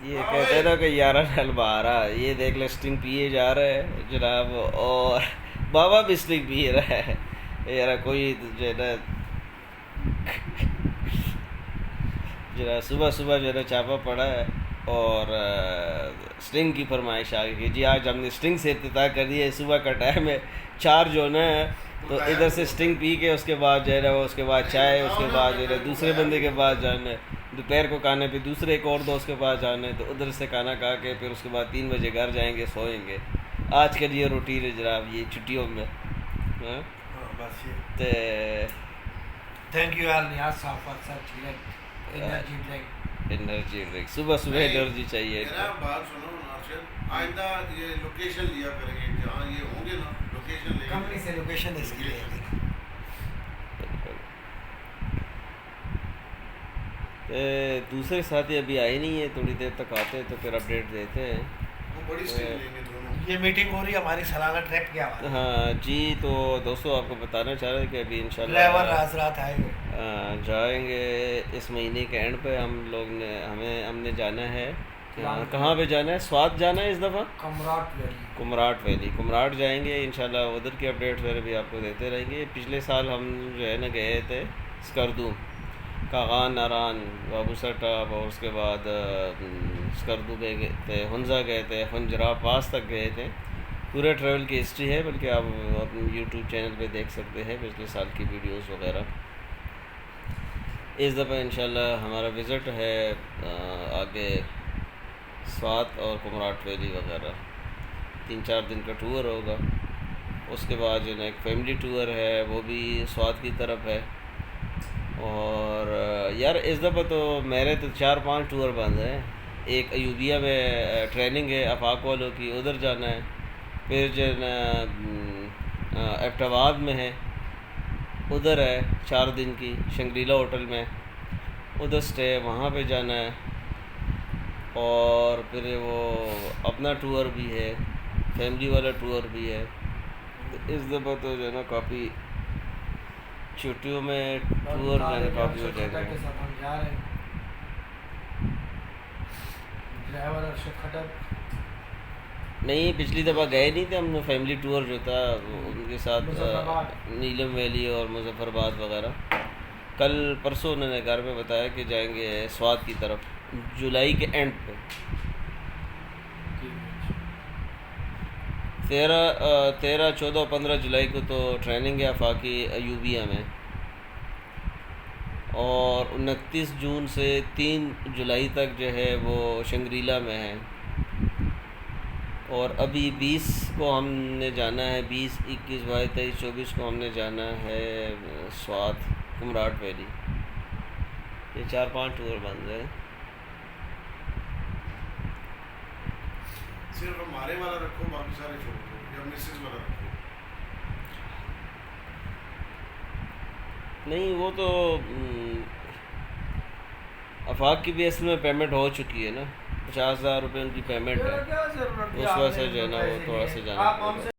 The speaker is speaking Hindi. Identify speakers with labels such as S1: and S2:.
S1: ये कहते हैं ना कि 11 साल 12, ये देख ले स्टिंग पिए जा रहे हैं जनाब, और बाबा भी स्टिंग पी रहा है यार। कोई जो है ना जरा सुबह सुबह जो है ना चापा पड़ा है, और स्टिंग की फरमाइश आ गई कि जी आज हमने स्टिंग से इफ्तिताह कर दी है, सुबह का टाइम है, 4 जो है तो इधर से स्टिंग पी के उसके बाद जो है ना उसके बाद चाय, उसके बाद जो है ना दूसरे बंदे के पास जाना है, दोपहर को खाने पे दूसरे एक और दोस्त के पास जाना है, तो उधर से खाना खा के फिर उसके बाद 3 बजे घर जाएंगे, सोएंगे। आज के लिए रूटीन है जनाब ये छुट्टियों में। हाँ
S2: बस ये
S1: तो
S2: थैंक यू यार नियाज साहब for such energy drink.
S1: Energy drink सुबह सुबह एनर्जी चाहिए।
S3: मेरा बात सुनो नासिर, आइंदा ये लोकेशन लिया करेंगे जहाँ ये होंगे ना, लोकेशन लेंगे
S2: कंपनी से लोकेशन इसकी
S3: Location।
S2: लेंगे।
S1: दूसरे साथी अभी आए नहीं है, थोड़ी देर तक आते हैं तो फिर अपडेट देते हैं।
S3: वो बड़ी स्टिंग लेंगे दोनों।
S2: ये मीटिंग हो रही है हमारी सालाना ट्रिप के हवाले।
S1: हाँ जी, तो दोस्तों आपको बताना चाह रहे हैं कि अभी
S2: ड्राइवर
S1: इंशाल्लाह
S2: हजरात आएंगे।
S1: जाएंगे इस महीने के एंड पे। हम लोग ने हमने जाना है, कहाँ पे जाना है? स्वाद जाना है इस दफ़ा,
S2: कमराट वैली।
S1: कुमराट वैली, कुमराट जाएंगे इंशाल्लाह। उधर की अपडेट्स वगैरह भी आपको देते रहेंगे। पिछले साल हम जो है ना गए थे स्कर्दू, कागान, नारान, बाबू सटाप, और उसके बाद स्कर्दू गए थे, हुंजा गए थे, हुंजरा पास तक गए थे। पूरे ट्रैवल की हिस्ट्री है, बल्कि आप अपने यूट्यूब चैनल पे देख सकते हैं पिछले साल की वीडियोस वगैरह। इस दफ़ा इंशाल्लाह हमारा विज़िट है आगे स्वात और कुमराट वैली वगैरह। 3-4 दिन का टूर होगा। उसके बाद जो है एक फैमिली टूर है, वो भी स्वात की तरफ है। और यार इस दफ़ा तो मेरे तो 4-5 टूर बंद हैं। एक अयूबिया में ट्रेनिंग है अफाक वालों की, उधर जाना है। फिर जो है ना एबटाबाद में है, उधर है 4 दिन की शंग्रीला होटल में, उधर स्टे, वहाँ पे जाना है। और फिर वो अपना टूर भी है, फैमिली वाला टूर भी है। तो इस दफ़ा तो जो है ना काफ़ी छुट्टियों में टूर जो है काफ़ी हो जाएगा।
S2: के साथ हम जा रहे हैं। ड्राइवर अर्शद खटर।
S1: नहीं, पिछली दफ़ा गए नहीं थे हम, फैमिली टूर जो था उनके साथ
S2: मुजफ्फराबाद।
S1: नीलम वैली और मुजफ्फराबाद वगैरह। कल परसों उन्होंने घर में बताया कि जाएंगे स्वात की तरफ जुलाई के एंड पे। 13, 14, 15 जुलाई को तो ट्रेनिंग है आफाकी अयूबिया में, और 29 जून से 3 जुलाई तक जो है वो शंग्रीला में है। और अभी 20 को हमने जाना है, 20, 21, 22, 23, 24 को हमने जाना है स्वात कुमराट वैली। ये 4-5 टूर बन रहे हैं।
S3: सिर्फ हमारे वाला रखो, बाकी सारे छोड़ दो, या मिसेज वाला रखो।
S1: नहीं, वो तो अफाक की भी असल में पेमेंट हो चुकी है ना, 50,000 रुपये उनकी पेमेंट है।
S2: क्या जरूरत
S1: उस वजह से जो है ना वो थोड़ा सा जाना
S2: आप हमसे